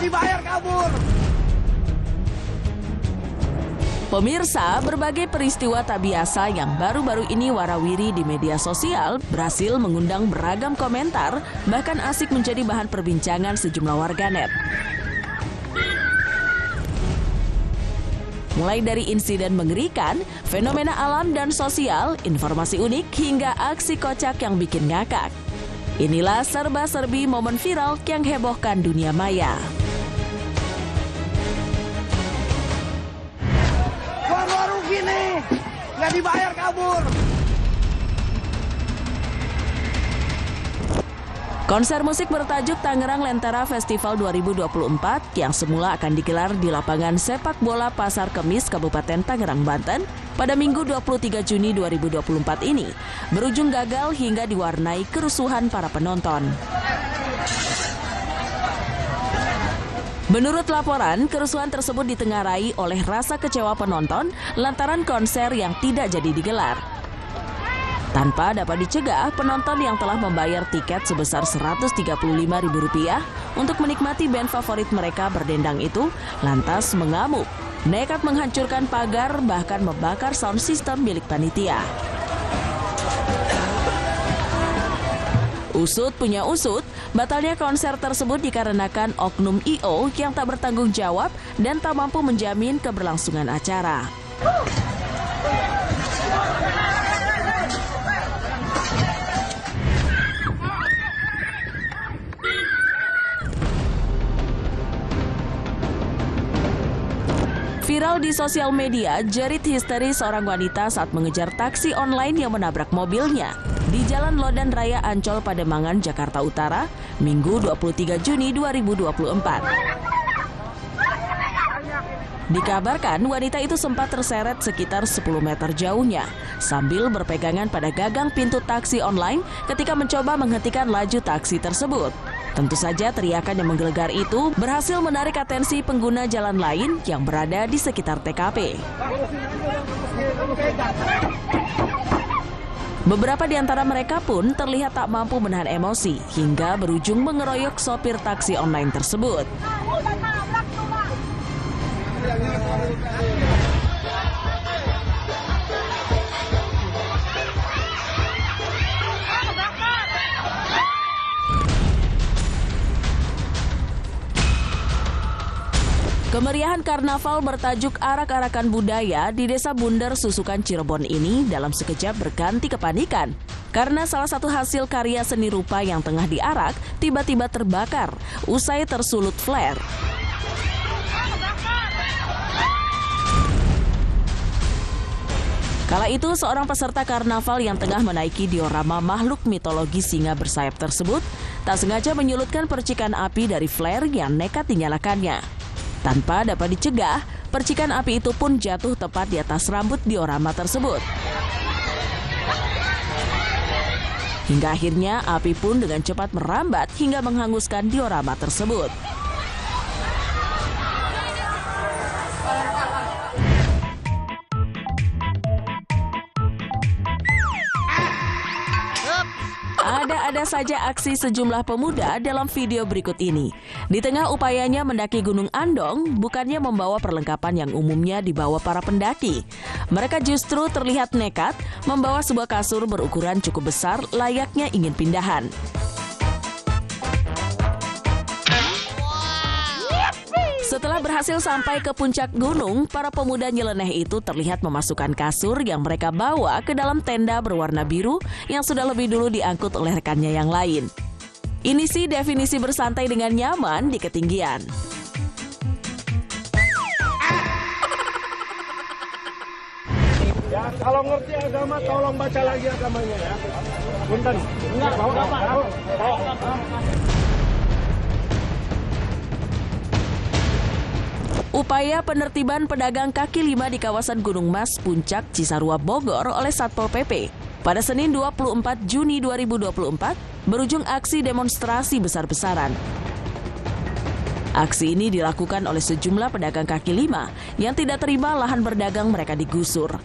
dibayar kabur. Pemirsa, berbagai peristiwa tak biasa yang baru-baru ini warawiri di media sosial berhasil mengundang beragam komentar, bahkan asik menjadi bahan perbincangan sejumlah warganet. Mulai dari insiden mengerikan, fenomena alam dan sosial, informasi unik, hingga aksi kocak yang bikin ngakak. Inilah serba-serbi momen viral yang hebohkan dunia maya. Baru gini, nggak dibayar kabur. Konser musik bertajuk Tangerang Lentera Festival 2024 yang semula akan digelar di lapangan sepak bola Pasar Kemis, Kabupaten Tangerang, Banten pada Minggu 23 Juni 2024 ini berujung gagal hingga diwarnai kerusuhan para penonton. Menurut laporan, kerusuhan tersebut ditengarai oleh rasa kecewa penonton lantaran konser yang tidak jadi digelar. Tanpa dapat dicegah, penonton yang telah membayar tiket sebesar Rp135.000 untuk menikmati band favorit mereka berdendang itu lantas mengamuk, nekat menghancurkan pagar bahkan membakar sound system milik panitia. Usut punya usut, batalnya konser tersebut dikarenakan oknum I.O. yang tak bertanggung jawab dan tak mampu menjamin keberlangsungan acara. Viral di sosial media, jerit histeris seorang wanita saat mengejar taksi online yang menabrak mobilnya di Jalan Lodan Raya Ancol, Pademangan, Jakarta Utara, Minggu 23 Juni 2024. Dikabarkan wanita itu sempat terseret sekitar 10 meter jauhnya sambil berpegangan pada gagang pintu taksi online ketika mencoba menghentikan laju taksi tersebut. Tentu saja teriakan yang menggelegar itu berhasil menarik atensi pengguna jalan lain yang berada di sekitar TKP. Beberapa di antara mereka pun terlihat tak mampu menahan emosi hingga berujung mengeroyok sopir taksi online tersebut. Kemeriahan karnaval bertajuk Arak-Arakan Budaya di Desa Bunder, Susukan, Cirebon ini dalam sekejap berganti kepanikan karena salah satu hasil karya seni rupa yang tengah diarak tiba-tiba terbakar usai tersulut flare. Kala itu seorang peserta karnaval yang tengah menaiki diorama makhluk mitologi singa bersayap tersebut tak sengaja menyulutkan percikan api dari flare yang nekat dinyalakannya. Tanpa dapat dicegah, percikan api itu pun jatuh tepat di atas rambut diorama tersebut. Hingga akhirnya api pun dengan cepat merambat hingga menghanguskan diorama tersebut. Ada saja aksi sejumlah pemuda dalam video berikut ini. Di tengah upayanya mendaki Gunung Andong, bukannya membawa perlengkapan yang umumnya dibawa para pendaki. Mereka justru terlihat nekat membawa sebuah kasur berukuran cukup besar layaknya ingin pindahan. Setelah berhasil sampai ke puncak gunung, para pemuda nyeleneh itu terlihat memasukkan kasur yang mereka bawa ke dalam tenda berwarna biru yang sudah lebih dulu diangkut oleh rekannya yang lain. Ini sih definisi bersantai dengan nyaman di ketinggian. Ya, kalau ngerti agama, tolong baca lagi agamanya ya. Punten. Enggak, bawa. Upaya penertiban pedagang kaki lima di kawasan Gunung Mas, Puncak, Cisarua, Bogor oleh Satpol PP pada Senin 24 Juni 2024 berujung aksi demonstrasi besar-besaran. Aksi ini dilakukan oleh sejumlah pedagang kaki lima yang tidak terima lahan berdagang mereka digusur.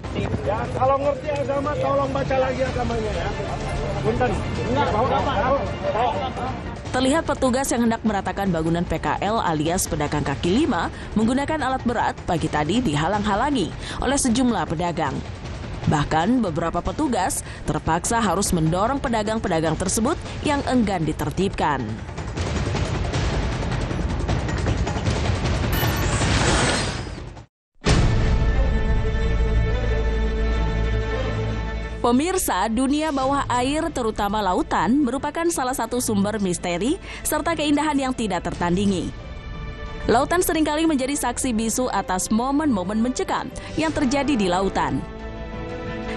Ya, kalau ngerti agama, tolong baca lagi agamanya ya. Punten. Enggak, bawa. Terlihat petugas yang hendak meratakan bangunan PKL alias pedagang kaki lima menggunakan alat berat pagi tadi dihalang-halangi oleh sejumlah pedagang. Bahkan beberapa petugas terpaksa harus mendorong pedagang-pedagang tersebut yang enggan ditertibkan. Pemirsa, dunia bawah air terutama lautan merupakan salah satu sumber misteri serta keindahan yang tidak tertandingi. Lautan seringkali menjadi saksi bisu atas momen-momen mencekam yang terjadi di lautan.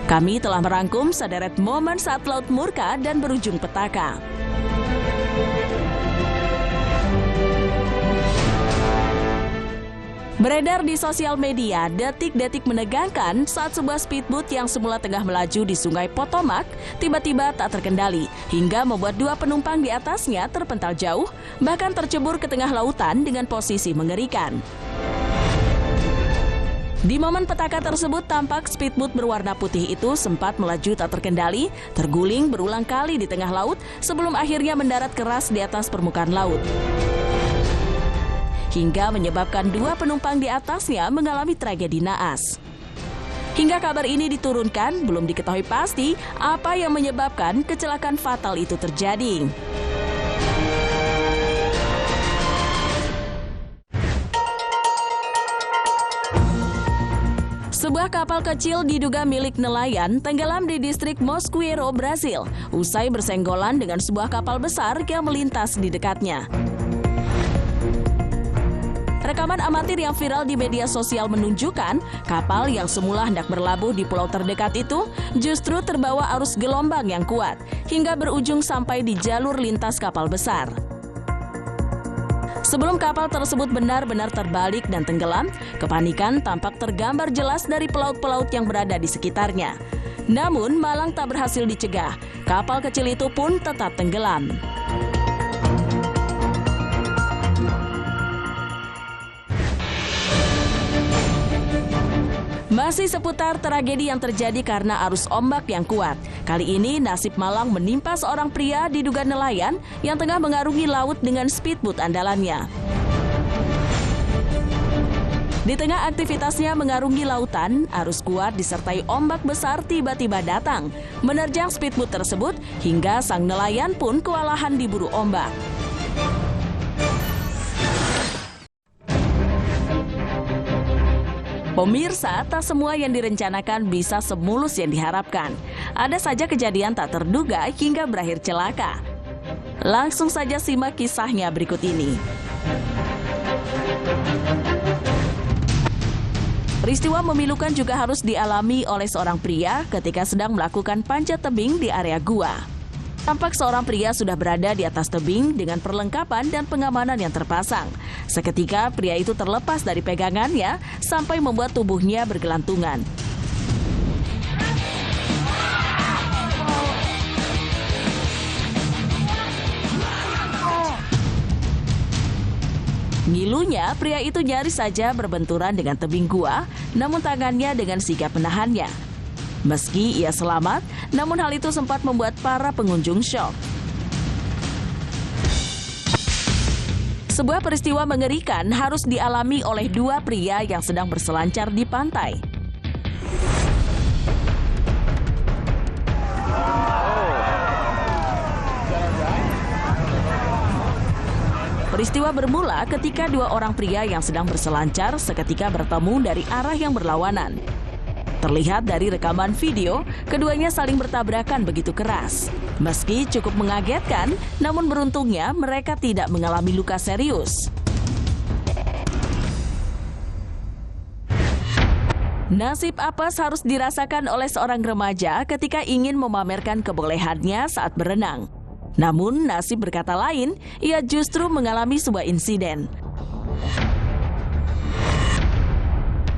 Kami telah merangkum sederet momen saat laut murka dan berujung petaka. Beredar di sosial media, detik-detik menegangkan saat sebuah speedboat yang semula tengah melaju di Sungai Potomac tiba-tiba tak terkendali hingga membuat dua penumpang di atasnya terpental jauh, bahkan tercebur ke tengah lautan dengan posisi mengerikan. Di momen petaka tersebut tampak speedboat berwarna putih itu sempat melaju tak terkendali, terguling berulang kali di tengah laut sebelum akhirnya mendarat keras di atas permukaan laut. Hingga menyebabkan dua penumpang di atasnya mengalami tragedi naas. Hingga kabar ini diturunkan, belum diketahui pasti apa yang menyebabkan kecelakaan fatal itu terjadi. Sebuah kapal kecil diduga milik nelayan tenggelam di distrik Mosqueiro, Brasil, usai bersenggolan dengan sebuah kapal besar yang melintas di dekatnya. Rekaman amatir yang viral di media sosial menunjukkan kapal yang semula hendak berlabuh di pulau terdekat itu justru terbawa arus gelombang yang kuat hingga berujung sampai di jalur lintas kapal besar. Sebelum kapal tersebut benar-benar terbalik dan tenggelam, kepanikan tampak tergambar jelas dari pelaut-pelaut yang berada di sekitarnya. Namun, malang tak berhasil dicegah. Kapal kecil itu pun tetap tenggelam. Masih seputar tragedi yang terjadi karena arus ombak yang kuat. Kali ini nasib malang menimpa seorang pria diduga nelayan yang tengah mengarungi laut dengan speedboat andalannya. Di tengah aktivitasnya mengarungi lautan, arus kuat disertai ombak besar tiba-tiba datang, menerjang speedboat tersebut hingga sang nelayan pun kewalahan diburu ombak. Pemirsa, tak semua yang direncanakan bisa semulus yang diharapkan. Ada saja kejadian tak terduga hingga berakhir celaka. Langsung saja simak kisahnya berikut ini. Peristiwa memilukan juga harus dialami oleh seorang pria ketika sedang melakukan panjat tebing di area gua. Tampak seorang pria sudah berada di atas tebing dengan perlengkapan dan pengamanan yang terpasang. Seketika pria itu terlepas dari pegangannya sampai membuat tubuhnya bergelantungan. Ngilunya, pria itu nyaris saja berbenturan dengan tebing gua, namun tangannya dengan sigap menahannya. Meski ia selamat, namun hal itu sempat membuat para pengunjung syok. Sebuah peristiwa mengerikan harus dialami oleh dua pria yang sedang berselancar di pantai. Peristiwa bermula ketika dua orang pria yang sedang berselancar seketika bertemu dari arah yang berlawanan. Terlihat dari rekaman video, keduanya saling bertabrakan begitu keras. Meski cukup mengagetkan, namun beruntungnya mereka tidak mengalami luka serius. Nasib apes harus dirasakan oleh seorang remaja ketika ingin memamerkan kebolehannya saat berenang. Namun nasib berkata lain, ia justru mengalami sebuah insiden.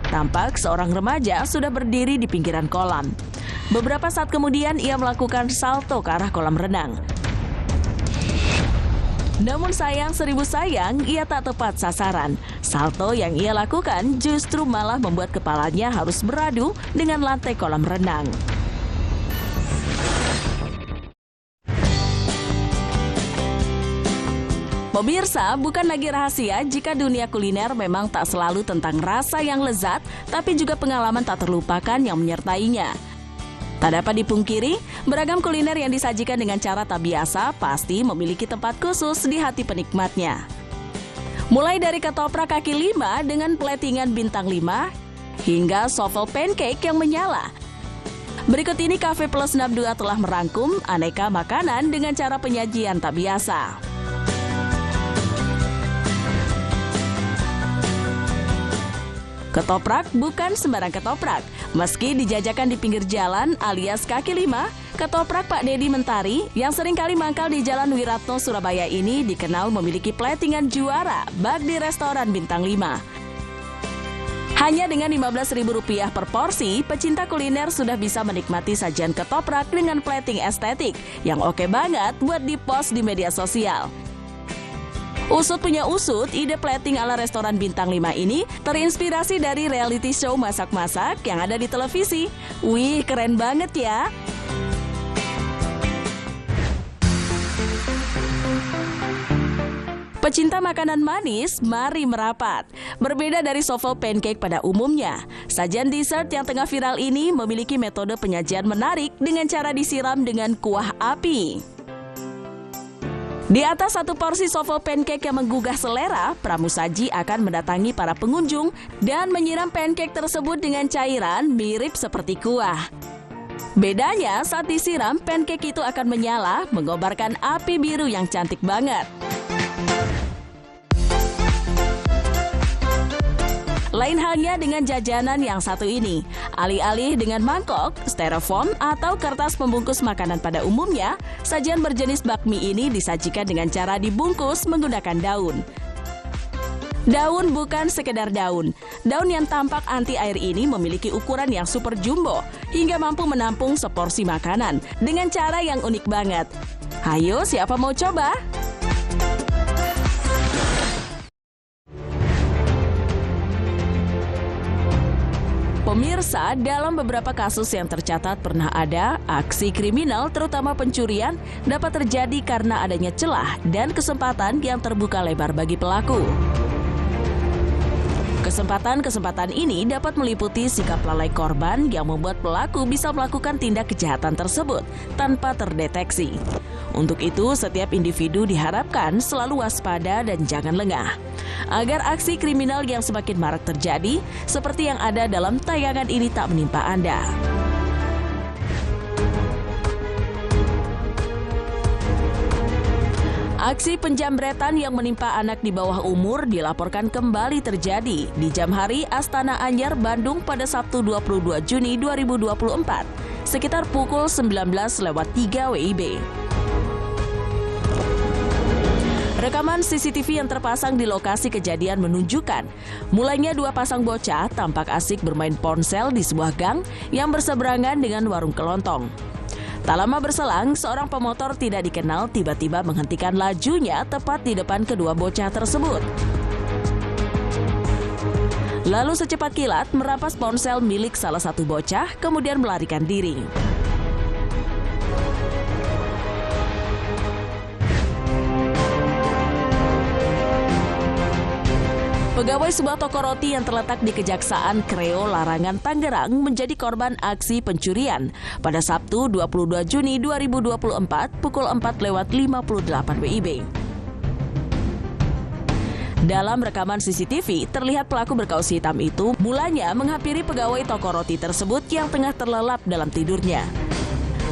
Tampak seorang remaja sudah berdiri di pinggiran kolam. Beberapa saat kemudian ia melakukan salto ke arah kolam renang. Namun sayang seribu sayang, ia tak tepat sasaran. Salto yang ia lakukan justru malah membuat kepalanya harus beradu dengan lantai kolam renang. Pemirsa, bukan lagi rahasia jika dunia kuliner memang tak selalu tentang rasa yang lezat, tapi juga pengalaman tak terlupakan yang menyertainya. Tak dapat dipungkiri, beragam kuliner yang disajikan dengan cara tak biasa pasti memiliki tempat khusus di hati penikmatnya. Mulai dari ketoprak kaki 5 dengan platingan bintang 5, hingga sofel pancake yang menyala. Berikut ini Cafe Plus 62 telah merangkum aneka makanan dengan cara penyajian tak biasa. Ketoprak bukan sembarang ketoprak. Meski dijajakan di pinggir jalan alias kaki 5, ketoprak Pak Dedi Mentari yang sering kali mangkal di Jalan Wiratno, Surabaya ini dikenal memiliki platingan juara bak di restoran bintang 5. Hanya dengan Rp15.000 per porsi, pecinta kuliner sudah bisa menikmati sajian ketoprak dengan plating estetik yang oke banget buat di-post di media sosial. Usut punya usut, ide plating ala restoran bintang 5 ini terinspirasi dari reality show masak-masak yang ada di televisi. Wih, keren banget ya! Pecinta makanan manis, mari merapat. Berbeda dari sofel pancake pada umumnya, sajian dessert yang tengah viral ini memiliki metode penyajian menarik dengan cara disiram dengan kuah api. Di atas satu porsi sofel pancake yang menggugah selera, pramusaji akan mendatangi para pengunjung dan menyiram pancake tersebut dengan cairan mirip seperti kuah. Bedanya, saat disiram, pancake itu akan menyala, mengobarkan api biru yang cantik banget. Lain halnya dengan jajanan yang satu ini. Alih-alih dengan mangkok, styrofoam, atau kertas pembungkus makanan pada umumnya, sajian berjenis bakmi ini disajikan dengan cara dibungkus menggunakan daun. Daun bukan sekedar daun. Daun yang tampak anti air ini memiliki ukuran yang super jumbo, hingga mampu menampung seporsi makanan dengan cara yang unik banget. Hayo, siapa mau coba? Pemirsa, dalam beberapa kasus yang tercatat pernah ada, aksi kriminal terutama pencurian dapat terjadi karena adanya celah dan kesempatan yang terbuka lebar bagi pelaku. Kesempatan-kesempatan ini dapat meliputi sikap lalai korban yang membuat pelaku bisa melakukan tindak kejahatan tersebut tanpa terdeteksi. Untuk itu, setiap individu diharapkan selalu waspada dan jangan lengah, agar aksi kriminal yang semakin marak terjadi, seperti yang ada dalam tayangan ini tak menimpa Anda. Aksi penjambretan yang menimpa anak di bawah umur dilaporkan kembali terjadi di jam hari Astana Anyar, Bandung pada Sabtu 22 Juni 2024, sekitar pukul 19.03 WIB. Rekaman CCTV yang terpasang di lokasi kejadian menunjukkan mulainya dua pasang bocah tampak asik bermain ponsel di sebuah gang yang berseberangan dengan warung kelontong. Tak lama berselang, seorang pemotor tidak dikenal tiba-tiba menghentikan lajunya tepat di depan kedua bocah tersebut. Lalu secepat kilat merampas ponsel milik salah satu bocah, kemudian melarikan diri. Pegawai sebuah toko roti yang terletak di Kejaksaan Kreo Larangan, Tangerang menjadi korban aksi pencurian pada Sabtu 22 Juni 2024 pukul 4:58 WIB. Dalam rekaman CCTV, terlihat pelaku berkaos hitam itu mulanya menghampiri pegawai toko roti tersebut yang tengah terlelap dalam tidurnya.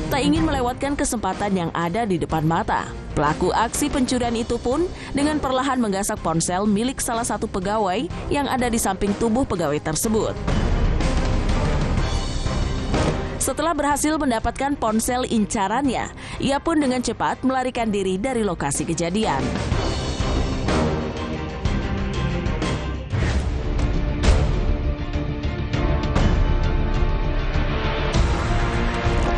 Tak ingin melewatkan kesempatan yang ada di depan mata, pelaku aksi pencurian itu pun dengan perlahan menggasak ponsel milik salah satu pegawai yang ada di samping tubuh pegawai tersebut. Setelah berhasil mendapatkan ponsel incarannya, ia pun dengan cepat melarikan diri dari lokasi kejadian.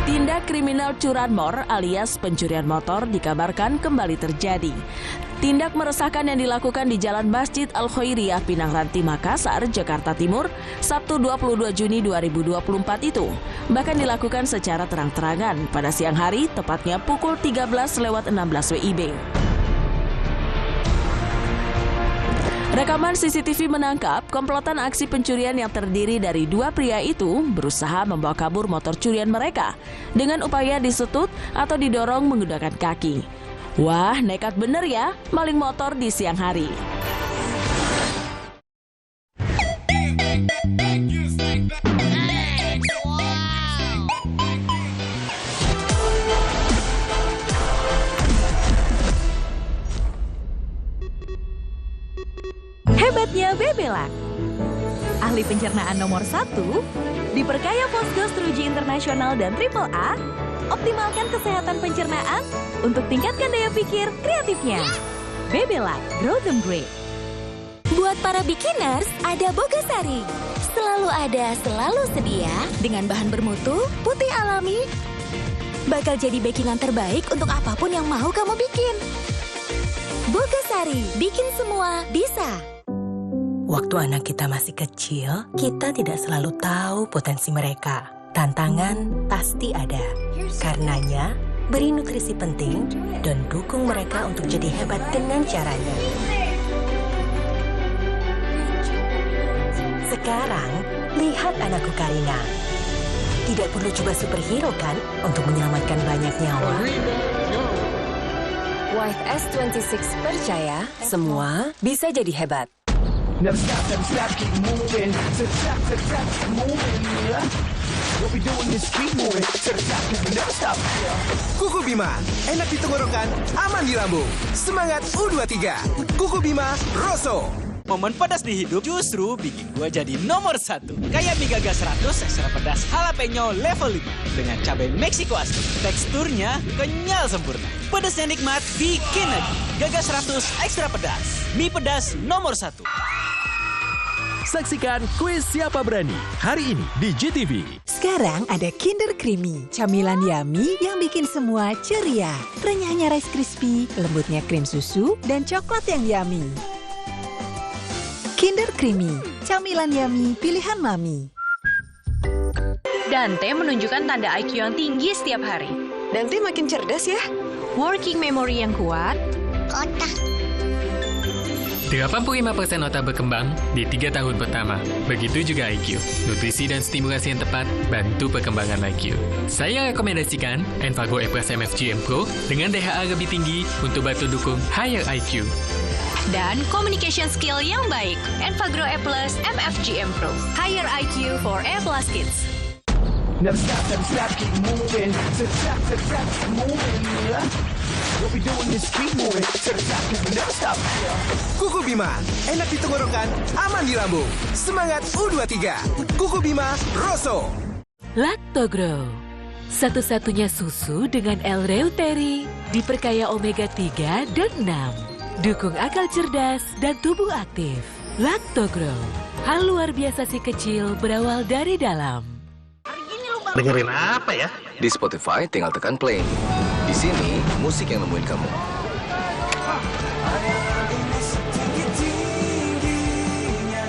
Tindak kriminal curanmor alias pencurian motor dikabarkan kembali terjadi. Tindak meresahkan yang dilakukan di Jalan Masjid Al-Khairiyah Pinang Ranti, Makassar, Jakarta Timur, Sabtu 22 Juni 2024 itu bahkan dilakukan secara terang-terangan pada siang hari, tepatnya pukul 13:16 WIB. Rekaman CCTV menangkap komplotan aksi pencurian yang terdiri dari dua pria itu berusaha membawa kabur motor curian mereka dengan upaya disetut atau didorong menggunakan kaki. Wah, nekat bener ya, maling motor di siang hari. Hebatnya Bebelac, ahli pencernaan nomor 1, diperkaya Fosgos teruji internasional dan AAA, optimalkan kesehatan pencernaan untuk tingkatkan daya pikir kreatifnya. Bebelac, grow them great. Buat para beginners, ada Bogasari. Selalu ada, selalu sedia, dengan bahan bermutu, putih alami, bakal jadi backingan terbaik untuk apapun yang mau kamu bikin. Bogasari, bikin semua bisa. Waktu anak kita masih kecil, kita tidak selalu tahu potensi mereka. Tantangan pasti ada. Karenanya, beri nutrisi penting dan dukung mereka untuk jadi hebat dengan caranya. Sekarang, lihat anakku Karina. Tidak perlu coba superhero kan untuk menyelamatkan banyak nyawa. White S26 percaya semua bisa jadi hebat. Never stop, keep moving. To the top, keep moving. What we doing is keep moving. To the top, never stop. Kuku Bima, enak di tenggorokan, aman di lambung. Semangat U23. Kuku Bima, Rosso. Momen pedas di hidup justru bikin gue jadi nomor 1. Kayak mie gaga 100 ekstra pedas jalapeno level 5 dengan cabai Meksiko asli. Teksturnya kenyal sempurna. Pedasnya nikmat, bikin lagi. Gaga 100 ekstra pedas. Mie pedas nomor 1. Saksikan kuis Siapa Berani hari ini di GTV. Sekarang ada Kinder Creamy, camilan yummy yang bikin semua ceria. Renyahnya Rice Krispie, lembutnya krim susu, dan coklat yang yummy. Kinder Creamy, camilan yummy pilihan mami. Dante menunjukkan tanda IQ yang tinggi setiap hari. Dante makin cerdas ya. Working memory yang kuat. Kotak. 85% otak berkembang di 3 tahun pertama. Begitu juga IQ. Nutrisi dan stimulasi yang tepat bantu perkembangan IQ. Saya rekomendasikan Enfagrow E+ MFGM Pro dengan DHA lebih tinggi untuk bantu dukung higher IQ. Dan communication skill yang baik. Enfagrow E+ MFGM Pro. Higher IQ for E+ Kids. Never stop, keep moving. To the top, keep moving. What we doing is keep moving. To the top, never stop. Kuku Bima, enak di tenggorokan, aman di lambung. Semangat U23. Kuku Bima, Rosso. Lactogrow, satu-satunya susu dengan L-reuteri, diperkaya omega 3 dan 6. Dukung akal cerdas dan tubuh aktif. Lactogrow, hal luar biasa si kecil berawal dari dalam. Dengerin apa ya? Di Spotify tinggal tekan play. Di sini musik yang nemuin kamu.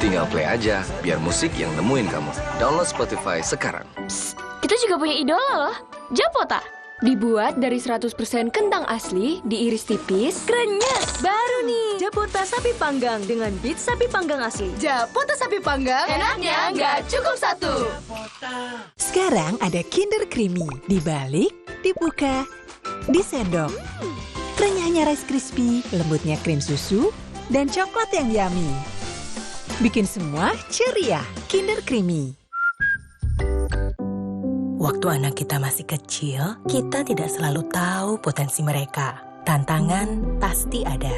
Tinggal play aja, biar musik yang nemuin kamu. Download Spotify sekarang. Psst, kita juga punya idola loh, Japota. Dibuat dari 100% kentang asli, diiris tipis, krenyes. Baru nih, Japota sapi panggang dengan beef sapi panggang asli. Japota sapi panggang, enaknya nggak cukup satu. Sekarang ada Kinder Creamy, dibalik, dibuka, disendok. Renyahnya Rice Krispie, lembutnya krim susu, dan coklat yang yummy. Bikin semua ceria. Kinder Creamy. Waktu anak kita masih kecil, kita tidak selalu tahu potensi mereka. Tantangan pasti ada.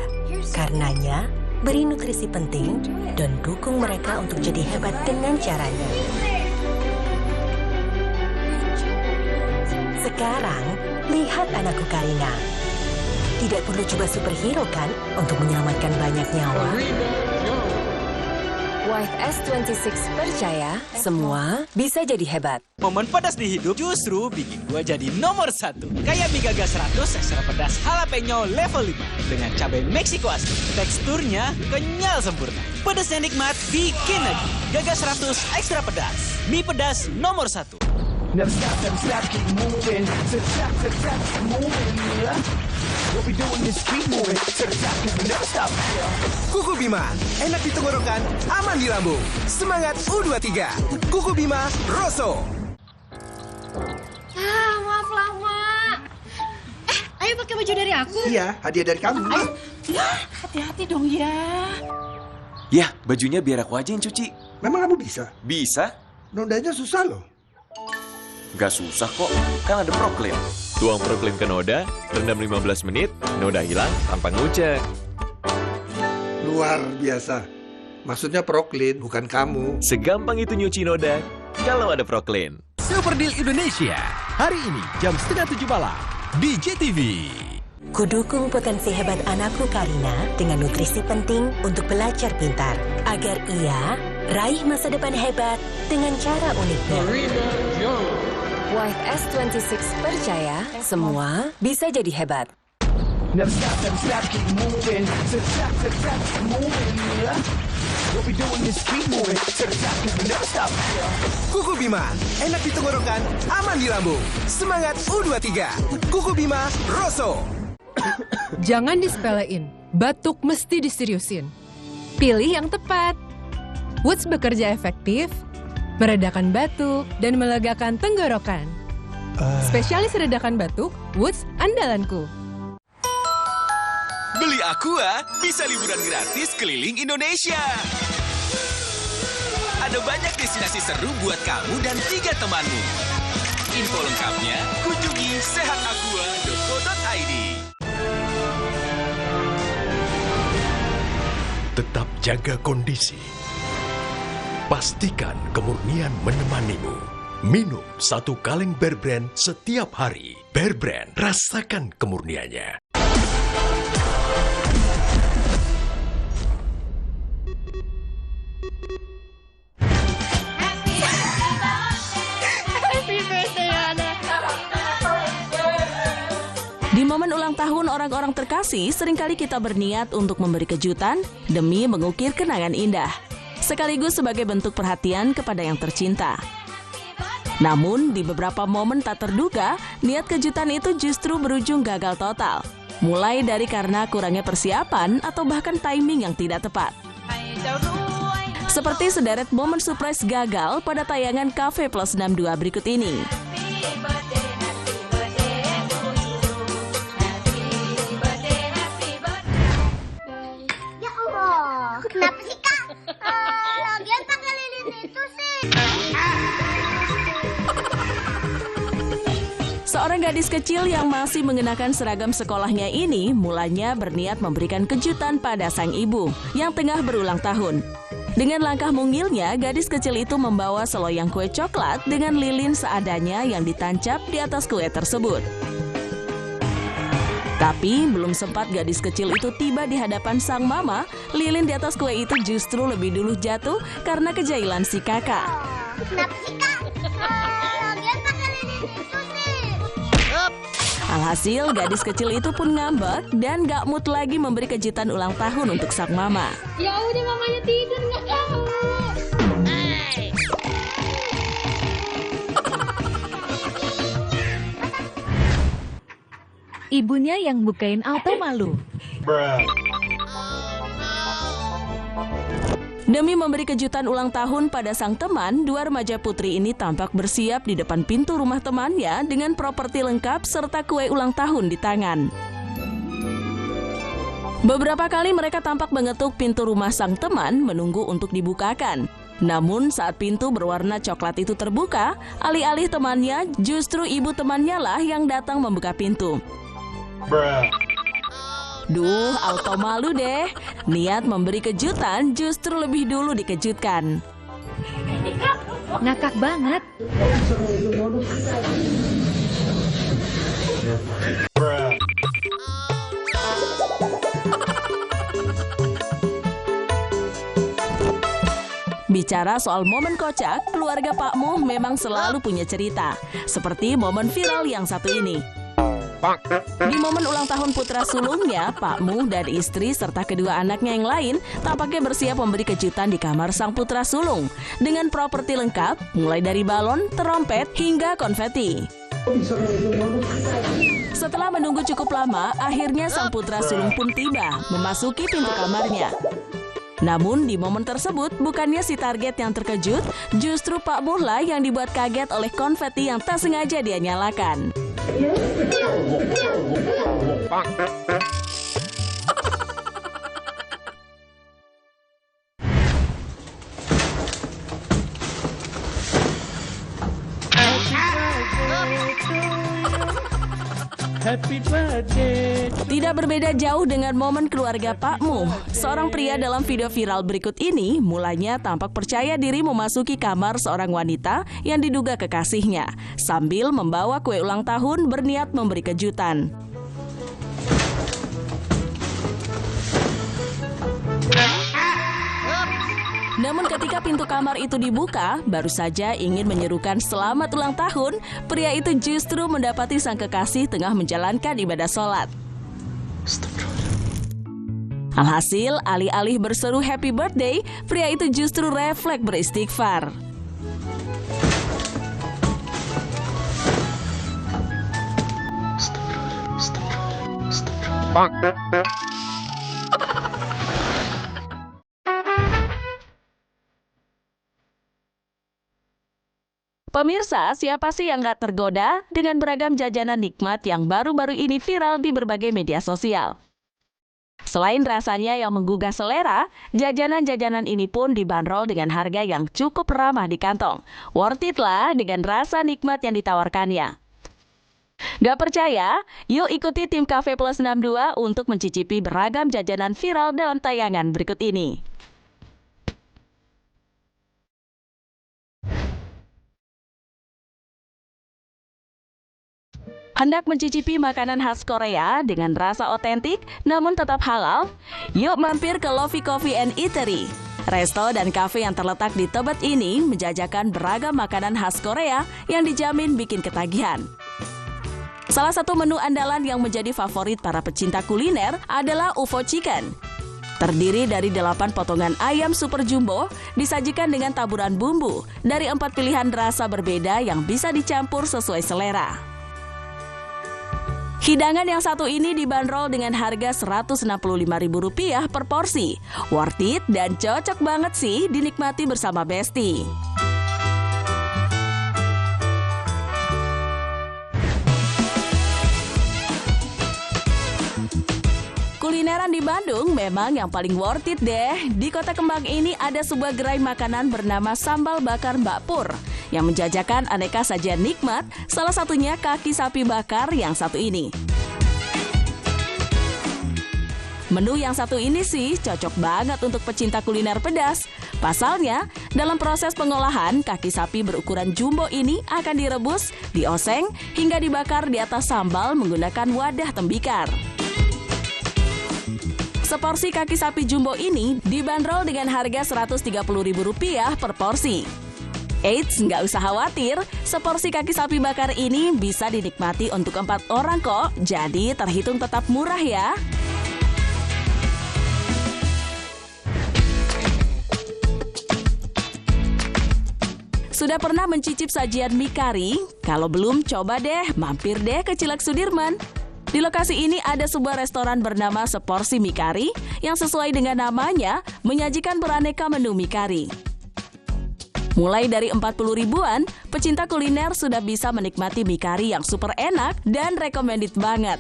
Karenanya, beri nutrisi penting dan dukung mereka untuk jadi hebat dengan caranya. Sekarang, lihat anakku Karina. Tidak perlu coba superhero kan untuk menyelamatkan banyak nyawa. White S26 percaya semua bisa jadi hebat. Momen pedas di hidup justru bikin gue jadi nomor 1. Kayak mie gaga 100 ekstra pedas jalapeno level 5 dengan cabai Meksiko asli. Teksturnya kenyal sempurna. Pedasnya nikmat, bikin lagi. Gaga 100 ekstra pedas. Mie pedas nomor 1. Never stop, keep moving. To the top, keep moving. What we doing is keep moving. To the top, we never stop. Kuku Bima, enak di tenggorokan, aman di lambung. Semangat U23. Kuku Bima, Rosso. Maaf lah, Mak. Ayo pakai baju dari aku. Iya, hadiah dari kamu. Ayo. Ya, hati-hati dong ya. Ya, bajunya biar aku aja yang cuci. Memang kamu bisa? Bisa. Nodanya susah loh. Gak susah kok, kan ada Proclean. Tuang Proclean ke noda, rendam 15 menit, noda hilang tanpa ngucek. Luar biasa. Maksudnya Proclean, bukan kamu. Segampang itu nyuci noda, kalau ada Proclean. Super Deal Indonesia, hari ini jam 6:30 malam di JTV. Kudukung potensi hebat anakku Karina dengan nutrisi penting untuk belajar pintar. Agar ia raih masa depan hebat dengan cara uniknya. White S26 percaya semua bisa jadi hebat. Never stop, keep moving. To the top, keep moving. What we doing is keep moving. To the top, we never stop. Kuku Bima, enak di tenggorokan, aman di lambung. Semangat U23. Kuku Bima, Rosso. Jangan disepelein, batuk mesti diseriusin. Pilih yang tepat. Woods bekerja efektif, meredakan batuk, dan melegakan tenggorokan. Spesialis redakan batuk, Woods andalanku. Beli Aqua, bisa liburan gratis keliling Indonesia. Ada banyak destinasi seru buat kamu dan 3 temanmu. Info lengkapnya kunjungi sehataqua.co.id. Tetap jaga kondisi. Pastikan kemurnian menemanimu. Minum 1 kaleng Bear Brand setiap hari. Bear Brand, rasakan kemurniannya. Di momen ulang tahun orang-orang terkasih, seringkali kita berniat untuk memberi kejutan demi mengukir kenangan indah, sekaligus sebagai bentuk perhatian kepada yang tercinta. Namun, di beberapa momen tak terduga, niat kejutan itu justru berujung gagal total. Mulai dari karena kurangnya persiapan atau bahkan timing yang tidak tepat. Seperti sederet momen surprise gagal pada tayangan Cafe Plus 62 berikut ini. Ya Allah, kenapa sih Kak? Lagian pakai lilin itu sih. Seorang gadis kecil yang masih mengenakan seragam sekolahnya ini mulanya berniat memberikan kejutan pada sang ibu yang tengah berulang tahun. Dengan langkah mungilnya, gadis kecil itu membawa seloyang kue coklat dengan lilin seadanya yang ditancap di atas kue tersebut. Tapi belum sempat gadis kecil itu tiba di hadapan sang mama, lilin di atas kue itu justru lebih dulu jatuh karena kejailan si kakak. Kenapa sih Kak? Lagian pakai lilin itu sih. Alhasil, gadis kecil itu pun ngambek dan gak mood lagi memberi kejutan ulang tahun untuk sang mama. Ya udah mamanya tidur nggak tahu. Ibunya yang bukain auto malu. Demi memberi kejutan ulang tahun pada sang teman, 2 remaja putri ini tampak bersiap di depan pintu rumah temannya dengan properti lengkap serta kue ulang tahun di tangan. Beberapa kali mereka tampak mengetuk pintu rumah sang teman menunggu untuk dibukakan. Namun saat pintu berwarna coklat itu terbuka, alih-alih temannya, justru ibu temannya lah yang datang membuka pintu. Duh, auto malu deh. Niat memberi kejutan justru lebih dulu dikejutkan. Ngakak banget. Bicara soal momen kocak, keluarga Pak Muh memang selalu punya cerita. Seperti momen viral yang satu ini. Di momen ulang tahun putra sulungnya, Pak Muh dan istri serta kedua anaknya yang lain tampaknya bersiap memberi kejutan di kamar sang putra sulung dengan properti lengkap, mulai dari balon, terompet, hingga konfeti. Setelah menunggu cukup lama, akhirnya sang putra sulung pun tiba, memasuki pintu kamarnya. Namun di momen tersebut, bukannya si target yang terkejut, justru Pak Muh lah yang dibuat kaget oleh konfeti yang tak sengaja dia nyalakan. Happy birthday. Tidak berbeda jauh dengan momen keluarga Pak Muh. Seorang pria dalam video viral berikut ini mulanya tampak percaya diri memasuki kamar seorang wanita yang diduga kekasihnya, sambil membawa kue ulang tahun berniat memberi kejutan. Namun ketika pintu kamar itu dibuka, baru saja ingin menyerukan selamat ulang tahun, pria itu justru mendapati sang kekasih tengah menjalankan ibadah sholat. Alhasil, alih-alih berseru happy birthday, pria itu justru refleks beristighfar. Pemirsa, siapa sih yang gak tergoda dengan beragam jajanan nikmat yang baru-baru ini viral di berbagai media sosial? Selain rasanya yang menggugah selera, jajanan-jajanan ini pun dibanderol dengan harga yang cukup ramah di kantong. Worth it lah dengan rasa nikmat yang ditawarkannya. Gak percaya? Yuk ikuti tim Cafe Plus 62 untuk mencicipi beragam jajanan viral dalam tayangan berikut ini. Hendak mencicipi makanan khas Korea dengan rasa otentik namun tetap halal? Yuk mampir ke Lovey Coffee and Eatery. Resto dan kafe yang terletak di Tebet ini menjajakan beragam makanan khas Korea yang dijamin bikin ketagihan. Salah satu menu andalan yang menjadi favorit para pecinta kuliner adalah UFO Chicken. Terdiri dari 8 potongan ayam super jumbo, disajikan dengan taburan bumbu dari 4 pilihan rasa berbeda yang bisa dicampur sesuai selera. Hidangan yang satu ini dibanderol dengan harga Rp165.000 per porsi. Worth it dan cocok banget sih dinikmati bersama Besti. Kulineran di Bandung memang yang paling worth it deh. Di Kota Kembang ini ada sebuah gerai makanan bernama Sambal Bakar Mbak Pur yang menjajakan aneka sajian nikmat, salah satunya kaki sapi bakar yang satu ini. Menu yang satu ini sih cocok banget untuk pecinta kuliner pedas. Pasalnya, dalam proses pengolahan, kaki sapi berukuran jumbo ini akan direbus, dioseng, hingga dibakar di atas sambal menggunakan wadah tembikar. Seporsi kaki sapi jumbo ini dibanderol dengan harga Rp130.000 per porsi. Eits, nggak usah khawatir, seporsi kaki sapi bakar ini bisa dinikmati untuk 4 orang kok, jadi terhitung tetap murah ya. Sudah pernah mencicip sajian mie kari? Kalau belum, coba deh, mampir deh ke Cilak Sudirman. Di lokasi ini ada sebuah restoran bernama Seporsi Mie Kari yang sesuai dengan namanya menyajikan beraneka menu mie kari. Mulai dari 40 ribuan, pecinta kuliner sudah bisa menikmati mie kari yang super enak dan recommended banget.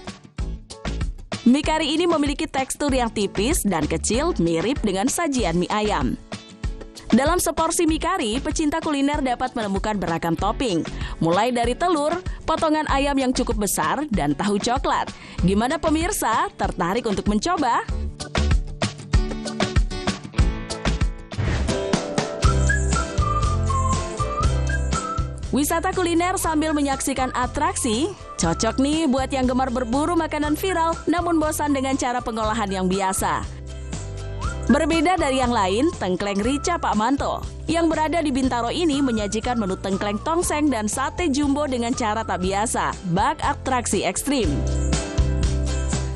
Mie kari ini memiliki tekstur yang tipis dan kecil mirip dengan sajian mie ayam. Dalam seporsi mie kari, pecinta kuliner dapat menemukan beragam topping, mulai dari telur, potongan ayam yang cukup besar, dan tahu coklat. Gimana pemirsa? Tertarik untuk mencoba? Wisata kuliner sambil menyaksikan atraksi, cocok nih buat yang gemar berburu makanan viral namun bosan dengan cara pengolahan yang biasa. Berbeda dari yang lain, Tengkleng Rica Pak Manto yang berada di Bintaro ini menyajikan menu tengkleng tongseng dan sate jumbo dengan cara tak biasa, bak atraksi ekstrim.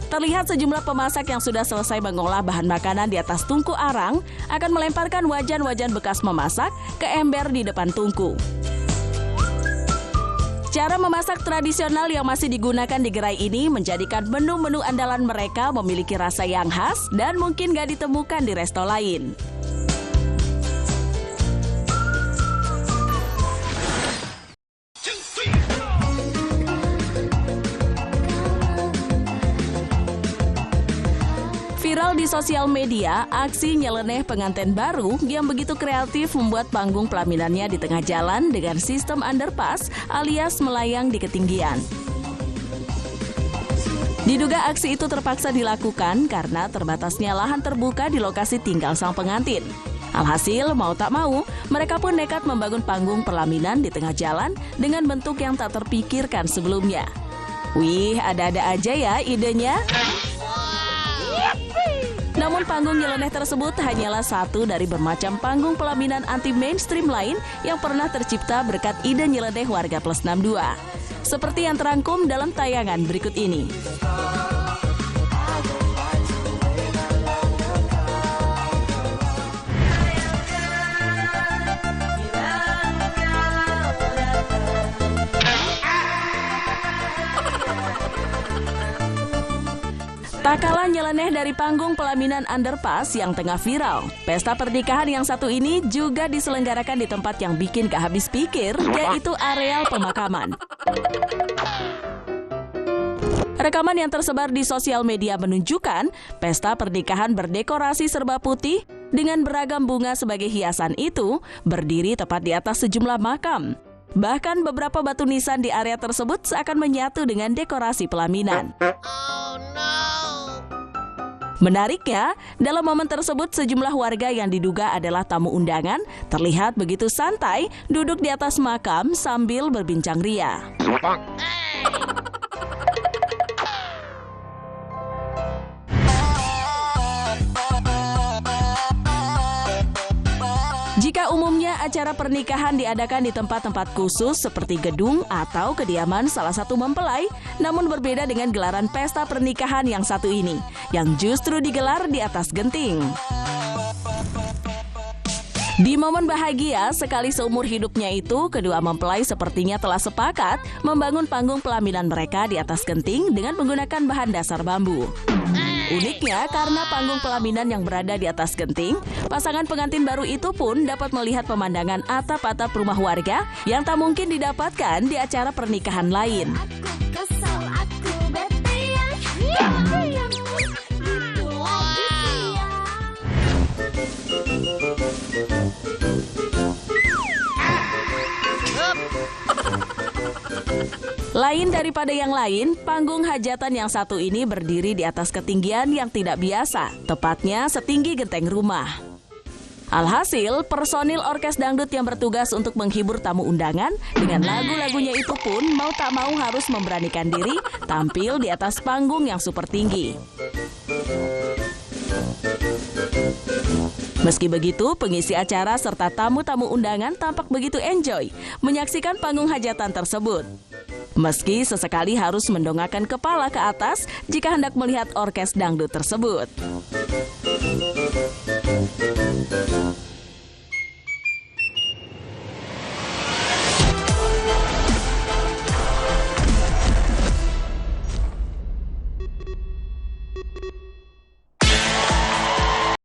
Terlihat sejumlah pemasak yang sudah selesai mengolah bahan makanan di atas tungku arang akan melemparkan wajan-wajan bekas memasak ke ember di depan tungku. Cara memasak tradisional yang masih digunakan di gerai ini menjadikan menu-menu andalan mereka memiliki rasa yang khas dan mungkin gak ditemukan di resto lain. Viral di sosial media, aksi nyeleneh pengantin baru yang begitu kreatif membuat panggung pelaminannya di tengah jalan dengan sistem underpass alias melayang di ketinggian. Diduga aksi itu terpaksa dilakukan karena terbatasnya lahan terbuka di lokasi tinggal sang pengantin. Alhasil, mau tak mau, mereka pun nekat membangun panggung pelaminan di tengah jalan dengan bentuk yang tak terpikirkan sebelumnya. Wih, ada-ada aja ya idenya. Namun panggung nyeleneh tersebut hanyalah satu dari bermacam panggung pelaminan anti-mainstream lain yang pernah tercipta berkat ide nyeleneh warga Plus 62. Seperti yang terangkum dalam tayangan berikut ini. Tak kalah nyeleneh dari panggung pelaminan underpass yang tengah viral, pesta pernikahan yang satu ini juga diselenggarakan di tempat yang bikin gak habis pikir, yaitu areal pemakaman. Rekaman yang tersebar di sosial media menunjukkan pesta pernikahan berdekorasi serba putih dengan beragam bunga sebagai hiasan itu berdiri tepat di atas sejumlah makam. Bahkan beberapa batu nisan di area tersebut seakan menyatu dengan dekorasi pelaminan. Menariknya, dalam momen tersebut sejumlah warga yang diduga adalah tamu undangan terlihat begitu santai duduk di atas makam sambil berbincang ria. Jika umumnya acara pernikahan diadakan di tempat-tempat khusus seperti gedung atau kediaman salah satu mempelai, namun berbeda dengan gelaran pesta pernikahan yang satu ini, yang justru digelar di atas genting. Di momen bahagia sekali seumur hidupnya itu, kedua mempelai sepertinya telah sepakat membangun panggung pelaminan mereka di atas genting dengan menggunakan bahan dasar bambu. Uniknya, karena panggung pelaminan yang berada di atas genting, pasangan pengantin baru itu pun dapat melihat pemandangan atap-atap rumah warga yang tak mungkin didapatkan di acara pernikahan lain. Lain daripada yang lain, panggung hajatan yang satu ini berdiri di atas ketinggian yang tidak biasa, tepatnya setinggi genteng rumah. Alhasil, personil orkes dangdut yang bertugas untuk menghibur tamu undangan dengan lagu-lagunya itu pun mau tak mau harus memberanikan diri tampil di atas panggung yang super tinggi. Meski begitu, pengisi acara serta tamu-tamu undangan tampak begitu enjoy menyaksikan panggung hajatan tersebut. Meski sesekali harus mendongakkan kepala ke atas jika hendak melihat orkes dangdut tersebut.